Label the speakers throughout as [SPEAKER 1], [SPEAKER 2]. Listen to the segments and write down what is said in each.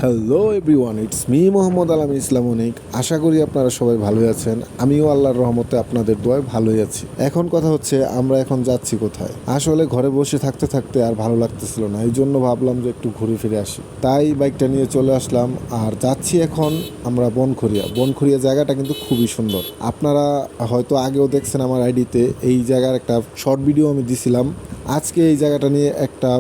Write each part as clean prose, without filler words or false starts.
[SPEAKER 1] Hello everyone, it's me Mohammad আলাম ইসলাম অনিক। আশা করি আপনারা সবাই ভালোই আছেন। আমিও আল্লাহর রহমতে আপনাদের দোয়ায় ভালোই আছি। এখন কথা হচ্ছে আমরা এখন যাচ্ছি কোথায়। আসলে ঘরে বসে থাকতে থাকতে আর ভালো লাগতেছিল না, এই জন্য ভাবলাম যে একটু ঘুরে ফিরে আসি, তাই বাইকটা নিয়ে চলে আসলাম আর যাচ্ছি এখন আমরা বনখড়িয়া জায়গাটা কিন্তু খুবই সুন্দর। আপনারা হয়তো আগেও দেখছেন আমার আইডিতে এই জায়গার একটা শর্ট ভিডিও আমি দিছিলাম। আজকে এই জায়গাটা নিয়ে একটা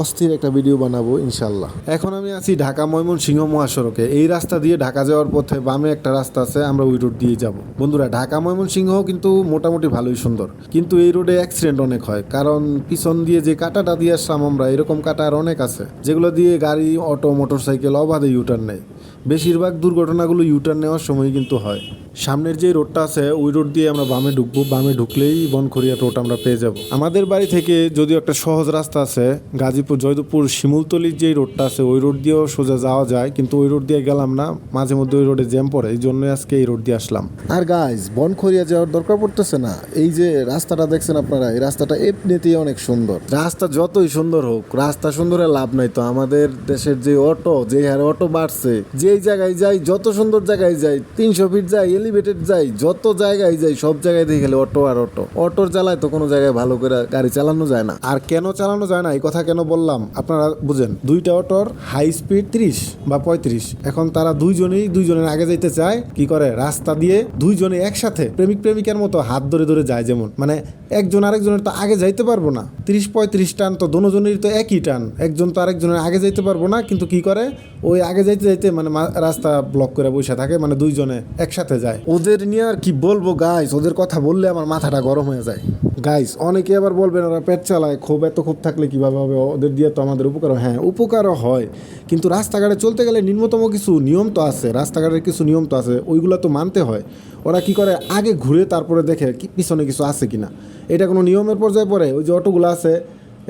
[SPEAKER 1] অস্থির একটা ভিডিও বানাবো ইনশাল্লাহ। এখন আমি আছি ঢাকা ময়মনসিংহ মহাসড়কে। এই রাস্তা দিয়ে ঢাকা যাওয়ার পথে বামে একটা রাস্তা আছে, আমরা ওই রোড দিয়ে যাব। বন্ধুরা, ঢাকা ময়মনসিংহ কিন্তু মোটামুটি ভালোই সুন্দর, কিন্তু এই রোডে অ্যাক্সিডেন্ট অনেক হয়, কারণ পিছন দিয়ে যে কাটাটা দিয়ে আসলাম আমরা, এরকম কাটা আর অনেক আছে যেগুলো দিয়ে গাড়ি, অটো, মোটরসাইকেল অবাধে ইউটার্ন নেয়। বেশিরভাগ দুর্ঘটনাগুলো ইউটার্ন নেওয়ার সময় কিন্তু হয়। সামনের যে রোডটা আছে ওই রোড দিয়ে আমরা বামে ঢুকবো, বামে ঢুকলেই বনখড়িয়া রোড আমরা পেয়ে যাব। আমাদের বাড়ি থেকে যদিও একটা সহজ রাস্তা আছে, গাজীপুর জয়দেবপুর শিমুলতলির যে রোডটা আছে ওই রোড দিয়েও সোজা যাওয়া যায়, কিন্তু ওই রোড দিয়ে গেলাম না, মাঝে মধ্যে ওই রোডে জ্যাম পড়ে, এই জন্যই আজকে এই রোড দিয়ে আসলাম। আর গাইজ, বনখড়িয়া যাওয়ার দরকার পড়তেছে না। এই যে রাস্তাটা দেখছেন আপনারা, এই রাস্তাটা এমনিতেই অনেক সুন্দর। রাস্তা যতই সুন্দর হোক, রাস্তা সুন্দরের লাভ নাই তো। আমাদের দেশের যে অটো, যে হারে অটো বাড়ছে, যেই জায়গায় যাই, যত সুন্দর জায়গায় যাই, 300 ফিট যাই, এলিভেটেড যাই, যত জায়গায় যাই, সব জায়গায় দেখে গেলে অটো আর অটো। অটোর জ্বালায় তো কোনো জায়গায় ভালো করে গাড়ি চালানো যায় না। আর কেন চালানো যায় না এই কথা কেন বললাম আপনারা বুঝেন। দুইটা অটোর হাই স্পিড 30 বা 35। এখন তারা দুইজনের আগে যাইতে চায়, কি করে রাস্তা দিয়ে দুইজনে একসাথে প্রেমিক প্রেমিকার মতো হাত ধরে ধরে যায়, যেমন মানে একজন আরেকজনের তো আগে যাইতে পারবো না। 30-35 টান তো দোনোজনেরই তো একই টান, একজন তো আরেকজনের আগে যাইতে পারবো না, কিন্তু কি করে ওই আগে যাইতে যাইতে মানে রাস্তা ব্লক করে বসে থাকে, মানে দুইজনে একসাথে যায়। ওদের নিয়ে আর কি বলবো গাইস, ওদের কথা বললে আমার মাথাটা গরম হয়ে যায়। গাইস, অনেকে আবার বলবেন ওরা পেট চালায়, এত ক্ষোভ থাকলে কিভাবে হবে, ওদের দিয়ে তো আমাদের উপকার হয়। হ্যাঁ, উপকারও হয়, কিন্তু রাস্তাঘাটে চলতে গেলে ন্যূনতম কিছু নিয়ম তো আছে, রাস্তাঘাটের কিছু নিয়ম তো আছে, ওইগুলো তো মানতে হয়। ওরা কি করে আগে ঘুরে তারপরে দেখে পিছনে কিছু আছে কিনা, এটা কোনো নিয়মের পর্যায়ে পড়ে। ওই যে অটোগুলো আছে,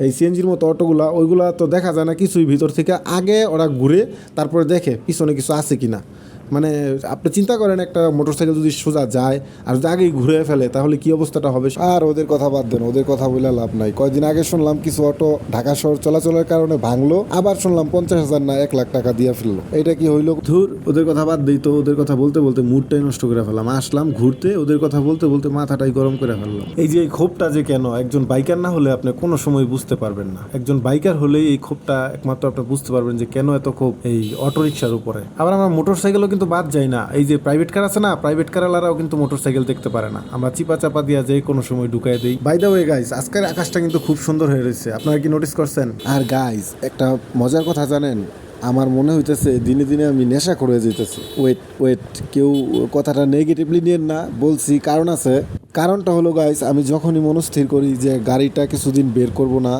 [SPEAKER 1] এই সিএনজির মতো অটোগুলা, ওইগুলা তো দেখা যায় না কিছুই, ভিতর থেকে আগে ওরা ঘুরে তারপরে দেখে পিছনে কিছু আছে কিনা। মানে আপনি চিন্তা করেন, একটা মোটরসাইকেল যদি সোজা যায় আর যদি আগেই ঘুরে ফেলে, তাহলে কি অবস্থাটা হবে। আর ওদের কথা বাদ দেন, ওদের কথা বলে লাভ নাই। কয়েকদিন আগে শুনলাম কিছু অটো ঢাকা শহর চলাচলের কারণে ভাঙলো, আবার শুনলাম 50,000 না 1 লাখ টাকা দিয়ে ফেললো। এটা কি হইলো? ধুর, ওদের কথা বাদ দিই তো। ওদের কথা বলতে বলতে মুডটাই নষ্ট করে ফেললাম। আসলাম ঘুরতে, ওদের কথা বলতে বলতে মাথাটাই গরম করে ফেললাম। এই যে এই ক্ষোভটা যে কেন, একজন বাইকার না হলে আপনি কোনো সময় বুঝতে পারবেন না। একজন বাইকার হলেই এই ক্ষোভটা একমাত্র আপনি বুঝতে পারবেন যে কেন এত ক্ষোভ এই অটোরিকশার উপরে। আবার আমরা মোটরসাইকেলও কিন্তু বাদ যাই না। এই যে প্রাইভেট কার আছে না, প্রাইভেট কারওয়ালারাও কিন্তু মোটরসাইকেল দেখতে পারে না, আমরা চিপা চাপা দিয়া যে কোনো সময় ঢুকাই দিই। বাই দ্য ওয়ে গাইস, আজকের আকাশটা কিন্তু খুব সুন্দর হয়ে রয়েছে, আপনারা কি নোটিস করছেন? আর গাইস, একটা মজার কথা জানেন, আমার মনে হইতেছে দিনে দিনে আমি নেশা করে যেতেছি। ওয়েট, কেউ কথাটা নেগেটিভলি নিয়েন না, বলছি কারণ আছে। কারণটা হলো গাইস, আমি যখনই মনস্থির করি যে গাড়িটা কিছুদিন বের করব না,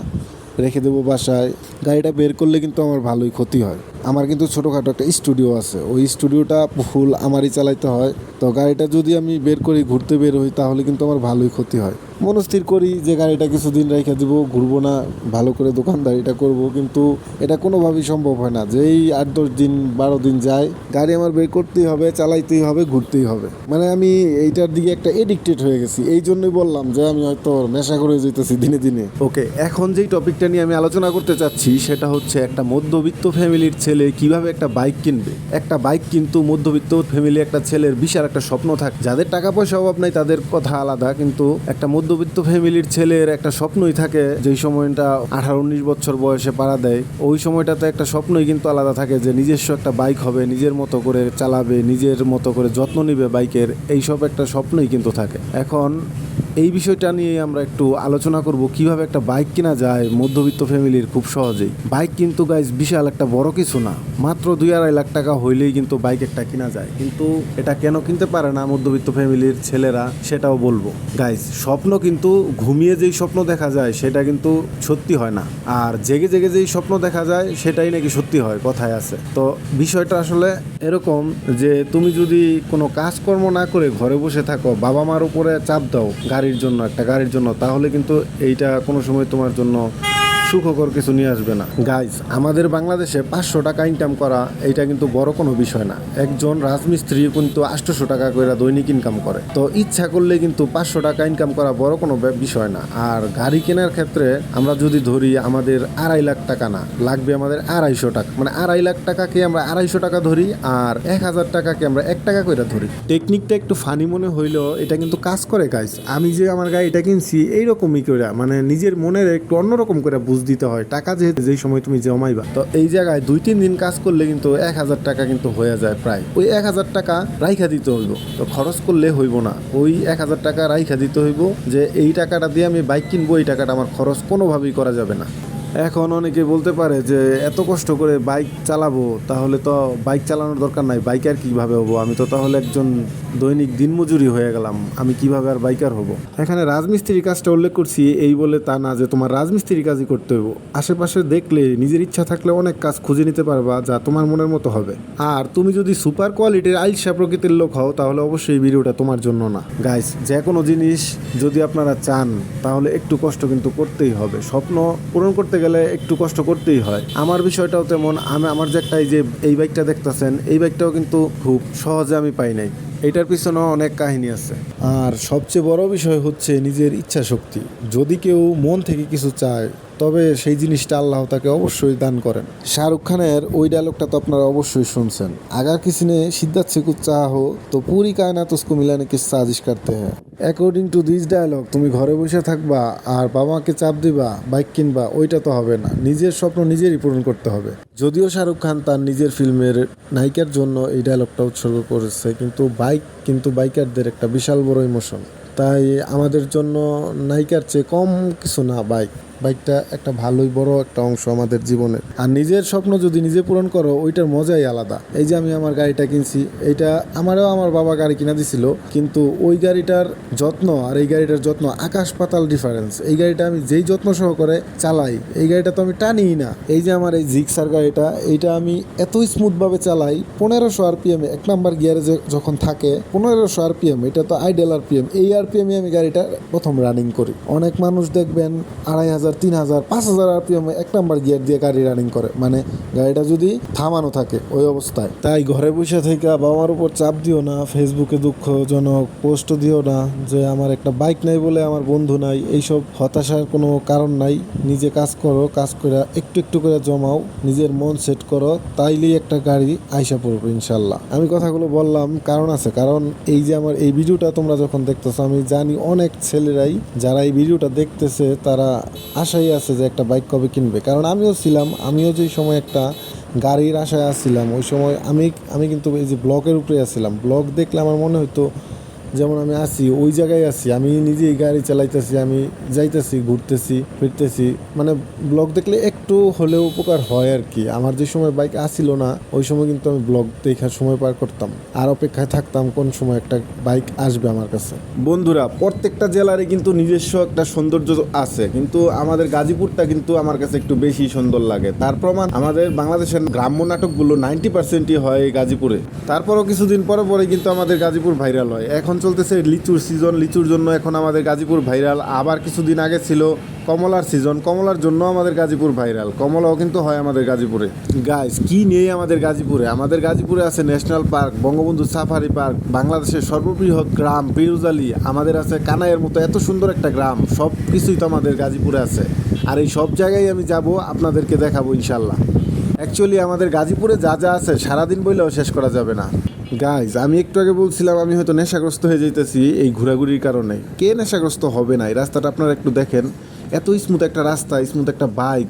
[SPEAKER 1] রেখে দেবো বাসায়, গাড়িটা বের করলে কিন্তু আমার ভালোই ক্ষতি হয়। আমার কিন্তু ছোটোখাটো একটা স্টুডিও আছে, ওই স্টুডিওটা ফুল আমারই চালাইতে হয়। তো গাড়িটা যদি আমি বের করি, ঘুরতে বের হই, তাহলে কিন্তু আমার ভালোই ক্ষতি হয়। মনস্থির করি যে গাড়িটা কিছুদিন রেখে দেবো, ঘুরবো না, ভালো করে দোকানদারিটা করব, কিন্তু এটা কোনোভাবেই সম্ভব হয় না। যেই 8-10 দিন 12 দিন যায়, গাড়ি আমার বের করতেই হবে, চালাইতেই হবে, ঘুরতেই হবে। মানে আমি এইটার দিকে একটা এডিক্টেড হয়ে গেছি। এই জন্যই বললাম যে আমি হয়তো নেশা করে যেতেছি দিনে দিনে। ওকে, এখন যেই টপিকটা নিয়ে আমি আলোচনা করতে চাচ্ছি সেটা হচ্ছে একটা মধ্যবিত্ত ফ্যামিলির ছেলে কিভাবে একটা বাইক কিনবে। একটা বাইক কিন্তু মধ্যবিত্ত ফ্যামিলি একটা ছেলের বিশাল একটা স্বপ্ন থাকে। যাদের টাকা পয়সা অভাব নাই তাদের কথা আলাদা, কিন্তু একটা মধ্যবিত্ত ফ্যামিলির ছেলের একটা স্বপ্নই থাকে, যেই সময়টা 18-19 বছর বয়সে পাড়া দেয়, ওই সময়টাতে একটা স্বপ্নই কিন্তু আলাদা থাকে যে নিজস্ব একটা বাইক হবে, নিজের মতো করে চালাবে, নিজের মতো করে যত্ন নিবে বাইকের, এইসব একটা স্বপ্নই কিন্তু থাকে। এখন এই বিষয়টা নিয়ে আমরা একটু আলোচনা করব, কিভাবে একটা বাইক কেনা যায় মধ্যবিত্ত ফ্যামিলির খুব সহজেই। বাইক কিন্তু গাইজ বিশাল একটা বড় কিছু না, মাত্র 2-2.5 লাখ টাকা হইলেই কিন্তু বাইক একটা কেনা যায়। কিন্তু এটা কেন কিনতে পারে না মধ্যবিত্ত ফ্যামিলির ছেলেরা, সেটাও বলবো। গাইজ, স্বপ্ন কিন্তু ঘুমিয়ে যেই স্বপ্ন দেখা যায় সেটা কিন্তু সত্যি হয় না, আর জেগে জেগে যেই স্বপ্ন দেখা যায় সেটাই নাকি সত্যি হয়, কথায় আছে। তো বিষয়টা আসলে এরকম যে তুমি যদি কোনো কাজকর্ম না করে ঘরে বসে থাকো, বাবা মার উপরে চাপ দাও গাড়ির জন্য, একটা গাড়ির জন্য, তাহলে কিন্তু এইটা কোনো সময় তোমার জন্য সুখকর কিছু নিয়ে আসবে না। গাইজ, আমাদের বাংলাদেশে 500 টাকা ইনকাম করা এটা কিন্তু বড় কোনো বিষয় না। একজন রাজমিস্ত্রি কিন্তু 800 টাকা করে দৈনিক ইনকাম করে। তো ইচ্ছা করলে কিন্তু 500 টাকা ইনকাম করা বড় কোনো বিষয় না। আর গাড়ি কেনার ক্ষেত্রে আমরা যদি ধরি আমাদের 2.5 লাখ টাকা না, লাগবে আমাদের 250 টাকা, মানে 2.5 লাখ টাকাকে আমরা 250 টাকা ধরি আর 1000 টাকাকে আমরা 1 টাকা করে ধরি। টেকনিকটা একটু ফানি মনে হইলেও এটা কিন্তু কাজ করে গাইজ। আমি যে আমার গাড়িটা কিনছি এইরকমই করে, মানে নিজের মনের একটু অন্যরকম করে বুঝ দিতে হয়। টাকা যেহেতু যেই সময় তুমি জমাইবা, তো এই জায়গায় 2-3 দিন কাজ করলে কিন্তু 1000 টাকা কিন্তু হয়ে যায় প্রায়। ওই 1000 টাকা রাইখা দিতে হইব, তো খরচ করলে হইব না। ওই 1000 টাকা রাইখা দিতে হইব যে এই টাকাটা দিয়ে আমি বাইক কিনবো, এই টাকাটা আমার খরচ কোনোভাবেই করা যাবে না। এখন অনেকে বলতে পারে যে এত কষ্ট করে বাইক চালাবো, তাহলে তো বাইক চালানোর দরকার নাই, বাইকার কীভাবে হবো? আমি তো তাহলে একজন দৈনিক দিনমজুরি হয়ে গেলাম, আমি কিভাবে আর বাইকার হব? এখানে রাজমিস্ত্রির কাজটা উল্লেখ করছি এই বলে তা না যে তোমার রাজমিস্ত্রির কাজই করতে হইব। আশেপাশে দেখলে নিজের ইচ্ছা থাকলে অনেক কাজ খুঁজে নিতে পারবা যা তোমার মনের মতো হবে। আর তুমি যদি সুপার কোয়ালিটির আইলসা প্রকৃতির লোক হও তাহলে অবশ্যই এই ভিডিওটা তোমার জন্য না। গাইস, যে কোনো জিনিস যদি আপনারা চান তাহলে একটু কষ্ট কিন্তু করতেই হবে। স্বপ্ন পূরণ করতে গেলে একটু কষ্ট করতেই হয়। আমার বিষয়টাও তেমন। আমার যে একটা এই বাইকটা দেখতেছেন, এই বাইকটাও কিন্তু খুব সহজে আমি পাই নাই। এইটার পিছনেও অনেক কাহিনী আছে। আর সবচেয়ে বড় বিষয় হচ্ছে নিজের ইচ্ছা শক্তি। যদি কেউ মন থেকে কিছু চায় তবে সেই জিনিসটা আল্লাহ তাকে অবশ্যই দান করেন। শাহরুখ খানের ওই ডায়লগটা তো আপনারা অবশ্যই শুনছেন, আগার কিसी ने शिद्दत से कुछ चाहा हो तो पूरी कायनात उसको मिलाने की साजिश करते हैं। অ্যাকর্ডিং টু দিস ডায়লগ, তুমি ঘরে বসে থাকবা আর বাবাকে চাপ দিবা বাইক কিনবা, ওইটা তো হবে না। নিজের স্বপ্ন নিজেরই পূরণ করতে হবে। যদিও শাহরুখ খান তার নিজের ফিল্মের নায়িকার জন্য এই ডায়লগটা উৎসর্গ করেছে, কিন্তু বাইকারদের একটা বিশাল বড় ইমোশন। তাই আমাদের জন্য নায়িকার চেয়ে কম কিছু না বাইকটা একটা ভালোই বড় একটা অংশ আমাদের জীবনে। আর নিজের স্বপ্ন যদি নিজে পূরণ করো ওইটার মজাই আলাদা। এই যে আমি আমার গাড়িটা কিনছি, এইটা আমার বাবা গাড়ি কিনা দিছিল, কিন্তু ওই গাড়িটার যত্ন আর এই গাড়িটার যত্ন আকাশ পাতাল ডিফারেন্স। এই গাড়িটা আমি যেই যত্ন সহকারে চালাই, এই গাড়িটা তো আমি টানিই না। এই যে আমার এই জিক্সার গাড়িটা, এইটা আমি এত স্মুথভাবে চালাই। 1500 RPM 1 নাম্বার গিয়ারে যখন থাকে 1500 RPM, এটা তো আইডেল RPM। এই RPM আমি গাড়িটা প্রথম রানিং করি। অনেক মানুষ দেখবেন 2500, 3000, 5000 RPM 1 নাম্বার গিয়ার দিয়ে গাড়ি রানিং করে, মানে গাড়িটা যদি থামানো থাকে ওই অবস্থায়। তাই ঘরে বসে থেকে বাবার উপর চাপ দিও না, ফেসবুকে দুঃখজনক পোস্ট দিও না যে আমার একটা বাইক নাই বলে আমার বন্ধু নাই। এইসব হতাশার কোনো কারণ নাই। নিজে কাজ করো, কাজ করে একটু একটু করে জমাও, নিজের মন সেট করো, তাইলেই একটা গাড়ি আইসা পড়বে ইনশাল্লাহ। আমি কথাগুলো বললাম কারণ আছে, কারণ এই যে আমার এই ভিডিওটা তোমরা যখন দেখতেছো, আমি জানি অনেক ছেলেরাই যারা এই ভিডিওটা দেখতেছে তারা আশাই আছে যে একটা বাইক কবে কিনবে। কারণ আমিও ছিলাম, আমিও যে সময় একটা গাড়ির আশায় আসছিলাম, ওই সময় আমি কিন্তু এই যে ব্লগের উপরে আসছিলাম। ব্লগ দেখলে আমার মনে হতো যেমন আমি আসি ওই জায়গায় আছি, আমি নিজেই গাড়ি চালাইতেছি, আমি যাইতেছি, ঘুরতেছি, ফিরতেছি, মানে ব্লগ দেখলে একটু হলেও উপকার হয় আর কি। আমার যে সময় বাইক আসছিল না ওই সময় কিন্তু আমি ব্লগ দেখার সময় পার করতাম আর অপেক্ষায় থাকতাম কোন সময় একটা বাইক আসবে আমার কাছে। বন্ধুরা, প্রত্যেকটা জেলারই কিন্তু নিজস্ব একটা সৌন্দর্য আছে, কিন্তু আমাদের গাজীপুরটা কিন্তু আমার কাছে একটু বেশি সুন্দর লাগে। তার প্রমাণ আমাদের বাংলাদেশের গ্রাম্য নাটকগুলো 90%ই হয় গাজীপুরে। তারপরও কিছুদিন পরে পরে কিন্তু আমাদের গাজীপুর ভাইরাল হয়। এখন চলতেছে লিচুর সিজন, লিচুর জন্য এখন আমাদের গাজীপুর ভাইরাল। আবার কিছুদিন আগে ছিল কমলার সিজন, কমলার জন্য আমাদের গাজীপুর ভাইরাল। কমলাও কিন্তু হয় আমাদের গাজীপুরে। গাইস, কি নেই আমাদের গাজীপুরে? আমাদের গাজীপুরে আছে national park, Bangabandhu safari park, বাংলাদেশের সর্ববৃহৎ গ্রাম পিরুজালি, আমাদের আছে কানাইয়ের মতো এত সুন্দর একটা গ্রাম। সব কিছুই তো আমাদের গাজীপুরে আছে। আর এই সব জায়গায় আমি যাব, আপনাদেরকে দেখাবো ইনশাল্লাহ। অ্যাকচুয়ালি আমাদের গাজীপুরে যা যা আছে সারাদিন বললেও শেষ করা যাবে না। গাইজ, আমি একটু আগে বলছিলাম আমি হয়তো নেশাগ্রস্ত হয়ে যেতেছি এই ঘোরাঘুরির কারণে। কে নেশাগ্রস্ত হবে না? এই রাস্তাটা আপনারা একটু দেখেন, এত স্মুথ একটা রাস্তা, স্মুথ একটা বাইক,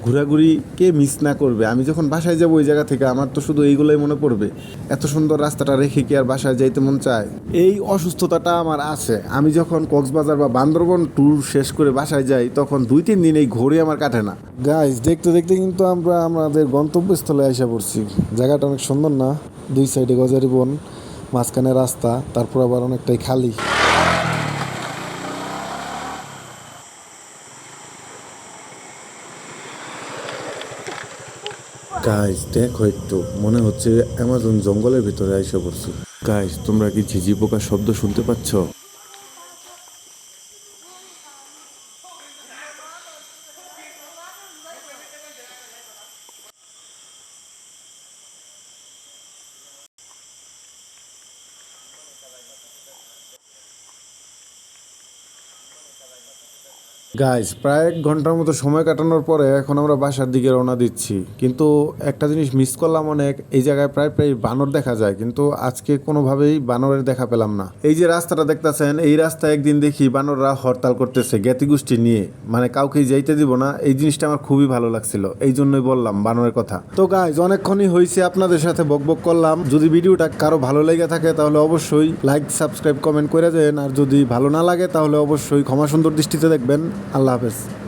[SPEAKER 1] ঘোরাঘুরি কে মিস না করবে? আমি যখন বাসায় যাবো ওই জায়গা থেকে আমার তো শুধু এইগুলোই মনে পড়বে। এত সুন্দর রাস্তাটা রেখে কি আর বাসায় যাইতে মন চায়? এই অসুস্থতাটা আমার আছে। আমি যখন কক্সবাজার বা বান্দরবন ট্যুর শেষ করে বাসায় যাই তখন 2-3 দিন এই ঘড়ি আমার কাটে না। গাইজ, দেখতে দেখতে কিন্তু আমরা আমাদের গন্তব্যস্থলে আইসা পড়ছি। জায়গাটা অনেক সুন্দর না? 2 সাইডে গজারি বন, মাঝখানে রাস্তা, তারপর আবার অনেকটাই খালি। গাইজ, দেখো একটু, মনে হচ্ছে অ্যামাজন জঙ্গলের ভিতরে আইসা পড়ছি। গাইজ, তোমরা কি ঝিঝি পোকার শব্দ শুনতে পাচ্ছ? গাইস প্রায় 1 ঘন্টার মতো সময় কাটানোর পরে এখন আমরা বাসার দিকে রওনা দিচ্ছি, কিন্তু একটা জিনিস মিস করলাম অনেক। এই জায়গায় প্রায় প্রায় বানর দেখা যায়, কিন্তু আজকে কোনোভাবেই বানরের দেখা পেলাম না। এই যে রাস্তাটা দেখতেছেন, এই রাস্তায় একদিন দেখি বানররা হরতাল করতেছে জ্ঞাতি গোষ্ঠী নিয়ে, মানে কাউকেই যাইতে দিব না। এই জিনিসটা আমার খুবই ভালো লাগছিল, এই জন্যই বললাম বানরের কথা। তো গাইস অনেকক্ষণই হয়েছে আপনাদের সাথে বকবক করলাম। যদি ভিডিওটা কারো ভালো লেগে থাকে তাহলে অবশ্যই লাইক, সাবস্ক্রাইব, কমেন্ট করে দেন। আর যদি ভালো না লাগে তাহলে অবশ্যই ক্ষমা সুন্দর দৃষ্টিতে দেখবেন। আল্লাহ হাফেজ।